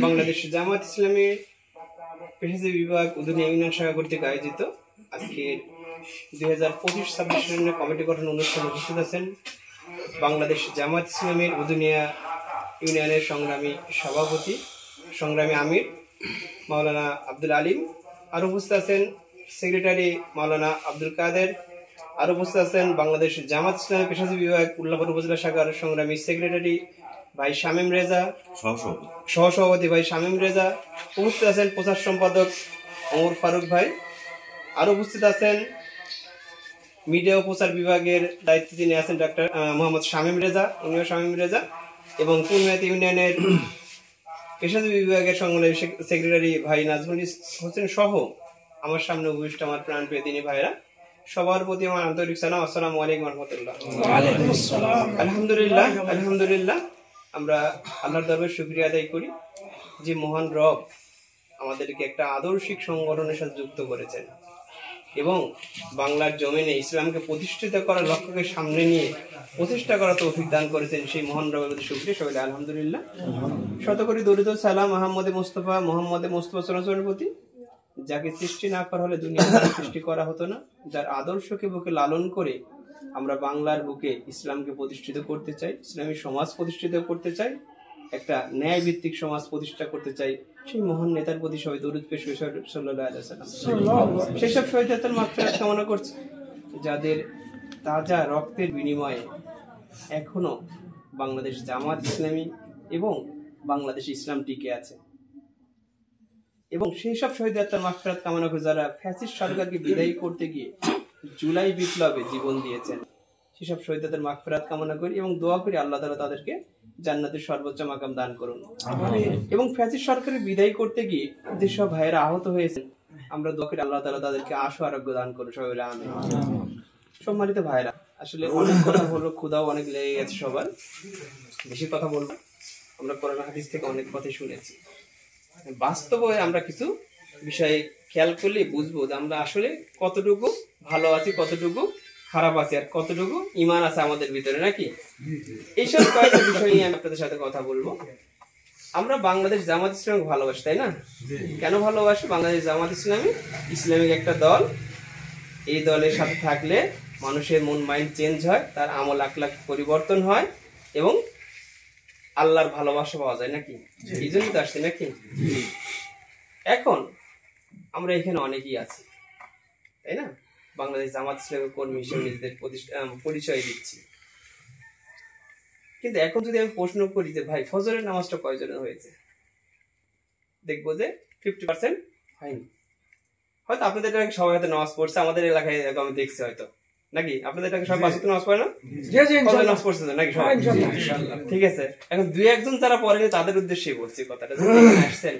বাংলাদেশ জামাত ইসলামী পেশাজীবী বিভাগ উদুনিয়া ইউনিয়ন শাখা কর্তৃক আয়োজিত আজকের 2025-26 সনের কমিটি গঠন অনুষ্ঠানে উপস্থিত আছেন বাংলাদেশ জামাত ইসলামীর উদুনিয়া ইউনিয়নের সংগ্রামী সভাপতি সংগ্রামী আমির মাওলানা আব্দুল আলিম, আর উপস্থিত আছেন সেক্রেটারি মাওলানা আব্দুল কাদের, আর উপস্থিত আছেন বাংলাদেশ জামাত ইসলামী পেশাজীবী বিভাগ উল্লাহপুর উপজেলা শাখার সংগ্রামী সেক্রেটারি ভাই শামীম রেজা, সহসভাপতি ভাই শামীম রেজা, উপস্থিত আছেন প্রচার সম্পাদক ওমর ফারুক ভাই, আর উপস্থিত আছেন মিডিয়া ও প্রচার বিভাগের দায়িত্বে তিনি আছেন ডক্টর মোহাম্মদ শামীম রেজা, উনিও শামীম রেজা, এবং কুলমিয়াতি ইউনিয়নের পেশাজীবী বিভাগের সংগ্রামী সেক্রেটারি ভাই নাজমুল হোসেন সহ আমার সামনে উপবিষ্ট আমার প্রাণপ্রিয় দিনী ভাইরা, সবার প্রতি আমার আন্তরিক সালাম। আসসালামু আলাইকুম ওয়া রাহমাতুল্লাহ। আলহামদুলিল্লাহ, আলহামদুলিল্লাহ, আমরা আল্লাহর দরবারে শুকরিয়া আদায় করি যে মহান রব আমাদেরকে একটা আদর্শিক সংগঠনের সাথে যুক্ত করেছেন এবং বাংলার জমিনে ইসলামকে প্রতিষ্ঠিত করার লক্ষ্যকে সামনে নিয়ে প্রচেষ্টা করা তৌফিক দান করেছেন। সেই মহান রবের প্রতি শুকরিয়া, সবাই আলহামদুলিল্লাহ। শতকোটি দরুদ ও সালাম মোহাম্মদে মুস্তাফা সাল্লাল্লাহু প্রতি, যাকে সৃষ্টি না করা হলে দুনিয়া সৃষ্টি করা হতো না, যার আদর্শকে বুকে লালন করে আমরা বাংলার বুকে ইসলামকে প্রতিষ্ঠিত করতে চাই, ইসলামী সমাজ প্রতিষ্ঠিত করতে চাই, একটা ন্যায় ভিত্তিক সমাজ প্রতিষ্ঠা করতে চাই। সেই মহান নেতার প্রতি সবাই দরুদ পেশ করে সাল্লাল্লাহু আলাইহি ওয়াসাল্লাম। সেসব শহীদের মাগফিরাত কামনা করছি যাদের তাজা রক্তের বিনিময়ে এখনো বাংলাদেশ জামাত ইসলামী এবং বাংলাদেশ ইসলাম টিকে আছে, এবং সেই সব শহীদের মাগফিরাত কামনা করে যারা ফ্যাসিস্ট সরকারকে বিদায়ী করতে গিয়ে জুলাই বিপ্লবে জীবন দিয়েছেন, সেসব শহীদদের মাগফিরাত কামনা করি এবং দোয়া করি আল্লাহ তাআলা তাদেরকে জান্নাতের সর্বোচ্চ মাকাম দান করুন। এবং ফ্যাসিস্ট সরকারের বিদায়ী করতে গিয়ে যেসব ভাইয়েরা আহত হয়েছেন, আমরা দোয়া করি আল্লাহ তাআলা তাদেরকে আশু আরোগ্য দান করুন। সবাই আমিন। সম্মানিত ভাইরা, আসলে অনেক কথা হলো, ক্ষুধাও অনেক লেগে গেছে সবার, বেশি কথা বলবো। আমরা কোরআন হাদিস থেকে অনেক কথাই শুনেছি, বাস্তবে আমরা কিছু বিষয়ে খেয়াল করলে বুঝবো যে আমরা আসলে কতটুকু ভালো আছি, কতটুকু খারাপ আছে, আর কতটুকু ঈমান আছে আমাদের ভিতরে, নাকি? এইসব কয়েকটা বিষয় নিয়ে আমি আপনাদের সাথে কথা বলবো। আমরা বাংলাদেশ জামাত ইসলামকে ভালোবাসি, তাই না? কেন ভালোবাসি? বাংলাদেশ জামাত ইসলামী ইসলামিক একটা দল। এই দলের সাথে থাকলে মানুষের মন মাইন্ড চেঞ্জ হয়, তার আমল আখলাক পরিবর্তন হয় এবং আল্লাহর ভালোবাসা পাওয়া যায়, নাকি? এই জন্যই তো আসছে, নাকি? এখন আমরা এখানে অনেকেই আছি, তাই না? বাংলাদেশ জামাত ইসলামের কর্মী হিসেবে নিজেদের পরিচয় দিচ্ছি, কিন্তু এখন যদি আমি প্রশ্ন করি যে ভাই ফজরের নামাজটা কয়জনের হয়েছে, দেখবো যে 50% হয়নি। হয়তো আপনাদের এলাকায় সবাই হয়তো নামাজ পড়ছে, আমাদের এলাকায় আমি দেখছি হয়তো, নাকি? আপনাদের এলাকায় সবাই 5 ওয়াক্ত নামাজ পড়ে না? নামাজ পড়ছে নাকি সবাই? ঠিক আছে। এখন 2-1 যারা পড়েনি তাদের উদ্দেশ্যে বলছি কথাটা। আসছেন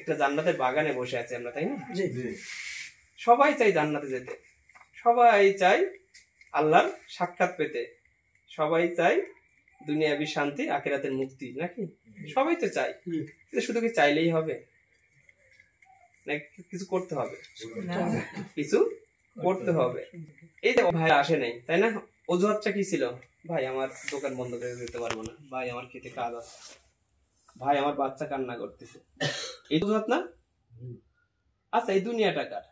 একটা জান্নাতের বাগানে বসে আছি আমরা, তাই না? সবাই চাই জান্নাতে যেতে, সবাই চাই আল্লাহর সাক্ষাৎ পেতে, সবাই চাই দুনিয়াবি শান্তি, আখিরাতের মুক্তি, নাকি? সবাই তো চাই। শুধু কি চাইলেই হবে? না, কিছু করতে হবে, কিছু করতে হবে। এই যে ভাই আসে নাই, তাই না? অজুহাতটা কি ছিল? ভাই আমার দোকান বন্ধ করে দিতে পারবো না, ভাই আমার খেতে কাজ আছে, ভাই আমার বাচ্চা কান্না করতেছে। এই অজুহাত না? আচ্ছা, এই দুনিয়াটা কার?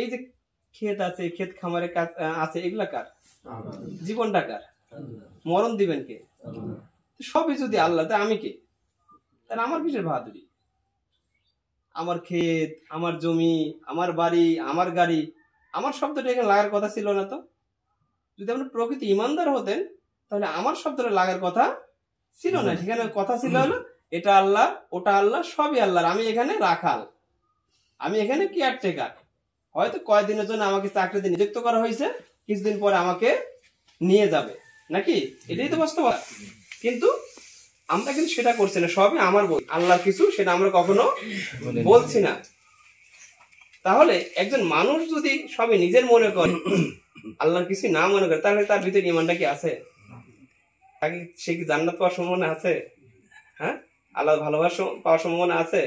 এই যে ক্ষেত আছে, ক্ষেত খামারে আছে, এগুলা কার? জীবনটা কার? মরণ দিবেন কে? সবই যদি আল্লাহ, তা আমি কে? তাহলে আমার কিসের বাহাদুরি? আমার ক্ষেত, আমার জমি, আমার বাড়ি, আমার গাড়ি, আমার শব্দটা এখানে লাগার কথা ছিল না তো? যদি আপনি প্রকৃত ইমানদার হতেন তাহলে আমার শব্দটা লাগার কথা ছিল না। সেখানে কথা ছিল হলো এটা আল্লাহ, ওটা আল্লাহ, সবই আল্লাহর, আমি এখানে রাখাল, আমি এখানে কেয়ারটেকার। হয়তো কয়েকদিনের জন্য আমাকে চাকরিতে নিযুক্ত করা হয়েছে, কিছুদিন পরে আমাকে নিয়ে যাবে, নাকি? এটাই তো বাস্তবতা। কিন্তু আমরা কিন্তু সেটা করছি না, সবই আমার বই, আল্লাহর কিছু সেটা আমরা কখনো বলছি না। তাহলে একজন মানুষ যদি সবই নিজের মনে করে, আল্লাহর কিছু না মনে করে, তাহলে তার ভিতরে ঈমানটা কি আছে? সে কি জান্নাত পাওয়ার সম্ভাবনা আছে? হ্যাঁ, আল্লাহ ভালোবাসা পাওয়ার সম্ভাবনা আছে?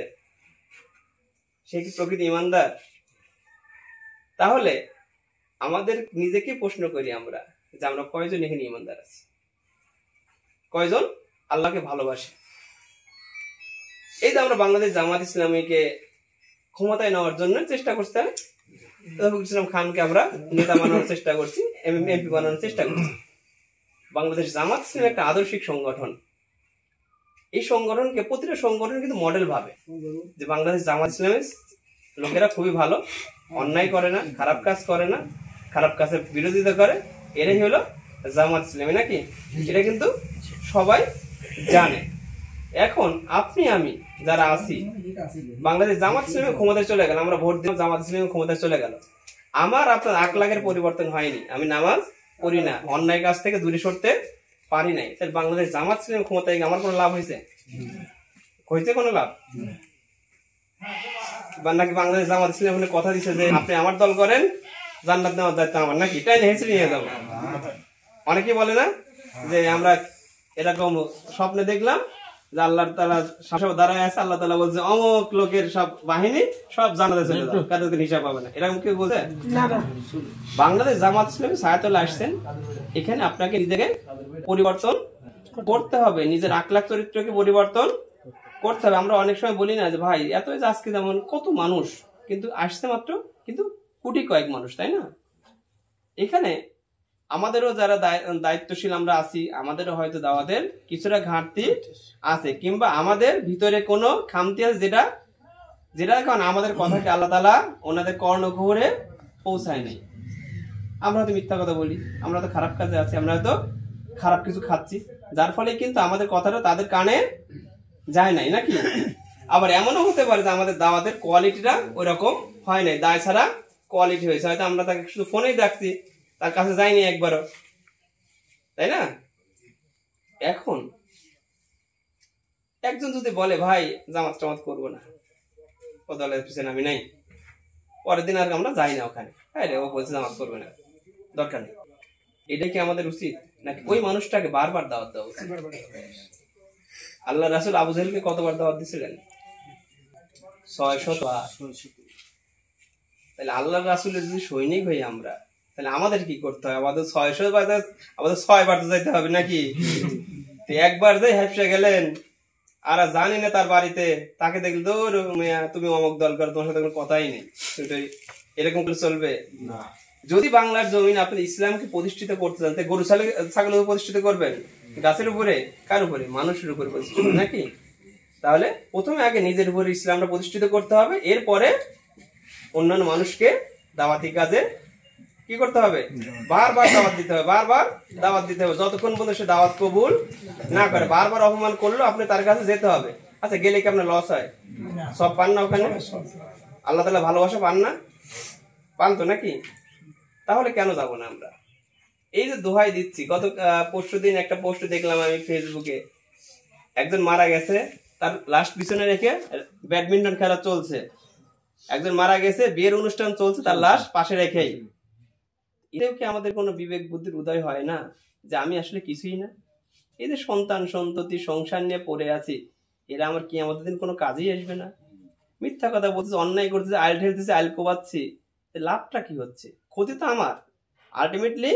সে কি প্রকৃত ঈমানদার? তাহলে আমাদের নিজেকে প্রশ্ন করি আমরা যে আমরা কয়জন এখানে ঈমানদার আছি? কয়জন? আল্লাহকে ভালোবাসে। এই যে আমরা বাংলাদেশ জামাত ইসলামীকে ক্ষমতায় নেওয়ার জন্য চেষ্টা করছি, রফিকুল ইসলাম খানকে আমরা নেতা বানানোর চেষ্টা করছি, এমপি বানানোর চেষ্টা করছি। বাংলাদেশ জামাত ইসলাম একটা আদর্শিক সংগঠন। এই সংগঠনকে প্রতিটা সংগঠন কিন্তু মডেল ভাবে যে বাংলাদেশ জামাত ইসলামের লোকেরা খুবই ভালো, অন্যায় করে না, খারাপ কাজ করে না, খারাপ কাজের বিরোধিতা করে, এরাই হলো জামাত ইসলামী নাকি? এটা কিন্তু সবাই জানে। এখন আপনি আমি যারা আছি, বাংলাদেশ জামাত ইসলামী ক্ষমতায় চলে গেল, আমরা ভোট দিলাম, জামাত ইসলামী ক্ষমতায় চলে গেল, আমার আপনার আখলাখের পরিবর্তন হয়নি, আমি নামাজ পড়ি না, অন্যায় কাজ থেকে দূরে সরতে পারি নাই, তাহলে বাংলাদেশ জামাত ইসলামী ক্ষমতায় আমার কোনো লাভ হয়েছে? হয়েছে কোনো লাভ? নাকি বাংলাদেশ জামাত ইসলামী কথা দিচ্ছে যে আপনি আমার দল করেন, জান্নাত নেওয়ার দায়িত্ব আমার, নাকি তাই হেসে নিয়ে যাবো? অনেকেই বলে না যে আমরা এরকম স্বপ্নে দেখলাম যে আল্লাহ তাআলা শাসক দাঁড়ায় আছে, আল্লাহ তাআলা বলছে অমুক লোকের সব বাহিনী সব জান্নাতে চলে যাবে, কারোর হিসাব পাবে না, এরকম কেউ বলছে? বাংলাদেশ জামাত ইসলামী ছায়াতলে আসছেন, এখানে আপনাকে নিজেকে পরিবর্তন করতে হবে, নিজের আখলাক চরিত্রকে পরিবর্তন করতে হবে। আমরা অনেক সময় বলি না যে ভাই এত আজকে যেমন কত মানুষ কিন্তু আসছে মাত্র কিন্তু কোটি কয়েক মানুষ, তাই না? এখানে আমাদেরও যারা দায়িত্বশীল আমরা আছি, আমাদেরও হয়তো দাওয়াতের কিছুটা ঘাটতি আছে, কিংবা আমাদের ভিতরে কোনো খামতি আছে যেটা কারণ আমাদের কথাকে আল্লাহ তাআলা ওনাদের কর্ণগহ্বরে পৌঁছায় নাই। আমরা হয়তো মিথ্যা কথা বলি, আমরা তো খারাপ কাজে আছি, আমরা হয়তো খারাপ কিছু খাচ্ছি, যার ফলে কিন্তু আমাদের কথাটা তাদের কানে যায় নাই নাকি? আবার এমনও হতে পারে যে আমাদের দাওয়াতের কোয়ালিটিটা ওই রকম হয় নাই, দায় ছাড়া কোয়ালিটি হয়েছে, হয়তো আমরা তাকে শুধু ফোনেই দেখছি, তার কাছে যায়নি একবারও, তাই না? এখন একজন যদি বলে ভাই জামাত টামাত করবো না, ও দলের পিছনে আমি নাই, পরের দিন আর আমরা যাই না ওখানে, হ্যাঁ রে ও বলছে জামাত করবে না, দরকার নেই, এটাই কি আমাদের উচিত? নাকি ওই মানুষটাকে বারবার দাওয়াত দেওয়া উচিত? আল্লাহ রাসূল আবু জাহেলকে কতবার দাওয়াত দিয়েছিলেন? 600 বার। তাহলে আল্লাহ রাসূলের যদি সৈনিক হই আমরা, তাহলে আমাদের কি করতে হবে? আমাদের 600 বার, আমাদের 6 বার তো যাইতে হবে নাকি? তো একবার যাই হেফসে গেলেন, আর জানি না তার বাড়িতে, তাকে দেখলে দৌড় তুমি অমুক দল করো, তোমার সাথে কোনো কথাই নেই, এরকম করে চলবে না। যদি বাংলার জমিন আপনি ইসলামকে প্রতিষ্ঠিত করতে চান, গরু ছাগলের প্রতিষ্ঠিত করবেন, গাছের উপরে, কার উপরে? মানুষের উপরে প্রতিষ্ঠিত নাকি? তাহলে প্রথমে আগে নিজের উপরে ইসলামটা প্রতিষ্ঠিত করতে হবে, এরপরে অন্যান্য মানুষকে দাওয়াতি কাজে কি করতে হবে? বারবার দাওয়াত দিতে হবে, বারবার দাওয়াত দিতে হবে, যতক্ষণ পর্যন্ত সে দাওয়াত কবুল না করে। বারবার অপমান করলো আপনি তার কাছে যেতে হবে। আচ্ছা, গেলে কি আপনার লস হয়? সব পান না ওখানে? আল্লাহ তাআলা ভালোবাসা পান না? পান তো নাকি? তাহলে কেন যাব না আমরা? এই যে দোহাই দিচ্ছি, গত পরশুদিন একটা পোস্ট দেখলাম আমি ফেসবুকে, একজন মারা গেছে, তার লাশ পিছনে রেখে ব্যাডমিন্টন খেলা চলছে, একজন মারা গেছে, বিয়ের অনুষ্ঠান চলছে, তার লাশ পাশে রেখেই। এটাও কি আমাদের কোনো বিবেক বুদ্ধির উদয় হয় না যে আমি আসলে কিছুই না? এই যে সন্তান সন্ততি সংসার নিয়ে পড়ে আছি, এরা আমার কি আমাদের দিন কোনো কাজেই আসবে না? মিথ্যা কথা বলতেছে, অন্যায় করতেছে, আইল ঠেলতেছে, আইল কোবাচ্ছি, লাভটা কি হচ্ছে? ক্ষতি তো আমার, আলটিমেটলি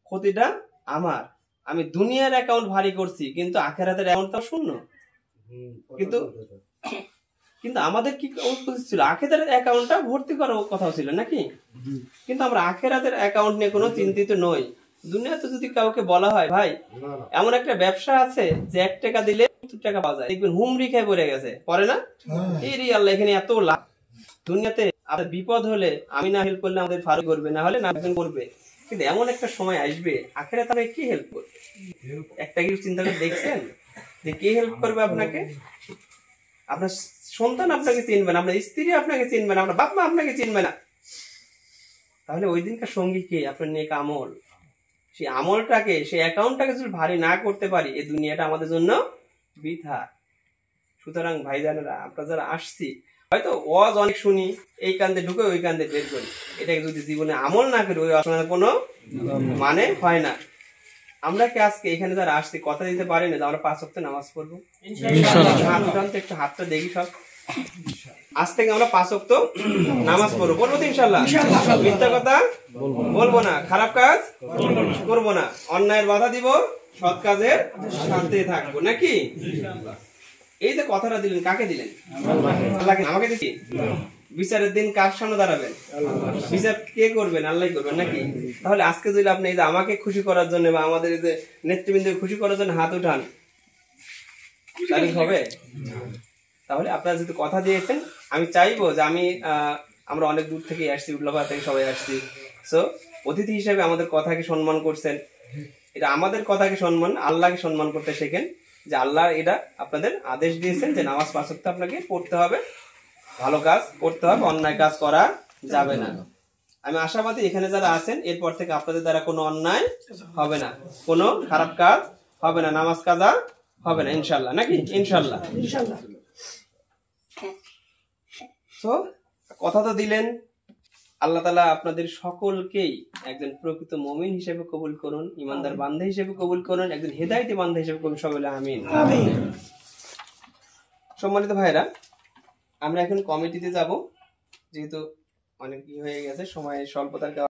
ক্ষতিটা আমার। আমি দুনিয়ার অ্যাকাউন্ট ভারী করছি, কিন্তু আখিরাতের অ্যাকাউন্টটা শূন্য। কিন্তু আমাদের কি ছিল? আখিরাতের অ্যাকাউন্টটা ভর্তি করার কথা ছিল নাকি? কিন্তু আমরা আখিরাতের অ্যাকাউন্ট নিয়ে কোনো চিন্তিত নই। দুনিয়াতে যদি কাউকে বলা হয় ভাই এমন একটা ব্যবসা আছে যে 1 টাকা দিলে 70 টাকা পাওয়া যায়, দেখবেন হুমড়ি খেয়ে পড়ে গেছে, পরে না? এই আল্লাহ এখানে এত লাভ। দুনিয়াতে আপনার বিপদ হলে আমি না হেল্প করলে আমাদের ফারুক করবে, না হলে না একজন করবে, কিন্তু এমন একটা সময় আসবে আখিরাতে আপনি কি হেল্প করবে? একটা কিছু চিন্তা করে দেখছেন যে কে হেল্প করবে আপনাকে? আপনার সন্তান আপনাকে চিনবে না, আপনার স্ত্রী আপনাকে চিনবে না, আপনার বাপ মা আপনাকে চিনবে না। তাহলে ওই দিনকার সঙ্গী কে? আপনার নেক আমল। সেই আমলটাকে, সেই অ্যাকাউন্টটাকে যদি ভারী না করতে পারি, এই দুনিয়াটা আমাদের জন্য বৃথা। সুতরাং ভাইজানেরা, আমরা যারা আসছি, হয়তো ওয়াজ অনেক শুনি, এই কান্দে ঢুকে ওই কান্দে বের করি, এটাকে যদি জীবনে আমল না করি, ওই আসলে কোনো মানে হয় না। আমরা কি আজকে এখানে যারা আসছি কথা দিতে পারি না যে আমরা 5 ওয়াক্ত নামাজ পড়বো? একটু হাতটা দেখি সব। আজ থেকে আমরা 5 ওয়াক্ত নামাজ পড়বো, বলবো তো ইনশাআল্লাহ? মিথ্যা কথা বলবো না, খারাপ কাজ করবো না, অন্যায়ের বাধা দিব সৎ কাজের সাথে থাকবো নাকি? এই যে কথাটা দিলেন কাকে দিলেন? আল্লাহকে। আমাকে দিছি? বিচারের দিন কার সামনে দাঁড়াবেন? বিচার কে করবেন? আল্লাহ করবেন নাকি? তাহলে আজকে যদি আপনি এই যে আমাকে খুশি করার জন্য বা আমাদের এই যে নেতৃবৃন্দকে খুশি করার জন্য হাত উঠান, তাহলে হবে? তাহলে আপনারা যদি কথা দিয়েছেন, আমি চাইবো যে আমরা অনেক দূর থেকে আসছি, উল্লাপাড়া থেকে সবাই আসছি, সো অতিথি হিসেবে আমাদের কথাকে সম্মান করছেন। এটা আমাদের কথাকে সম্মান, আল্লাহকে সম্মান করতে শেখেন, যে আল্লাহ এটা আপনাদের আদেশ দিয়েছেন যে নামাজ 5 ওয়াক্ত আপনাকে পড়তে হবে, ভালো কাজ করতে হবে, অন্যায় কাজ করা যাবে না। আমি আশাবাদী এখানে যারা আছেন এরপর থেকে আপনাদের দ্বারা কোনো অন্যায় হবে না, কোনো খারাপ কাজ হবে না, নামাজ কাজা হবে না ইনশাল্লাহ, নাকি? ইনশাল্লাহ। তো কথা তো দিলেন, আল্লাহ তাআলা আপনাদের সকলকেই একজন প্রকৃত মুমিন হিসেবে কবুল করুন, ইমানদার বান্দা হিসেবে কবুল করুন, একজন হেদায়েতি বান্দা হিসেবে কবুল, সবাই বলে আমিন। সম্মানিত ভাইরা, আমরা এখন কমিটিতে যাব, যেহেতু অনেক হয়ে গেছে, সময় স্বল্পতার কারণে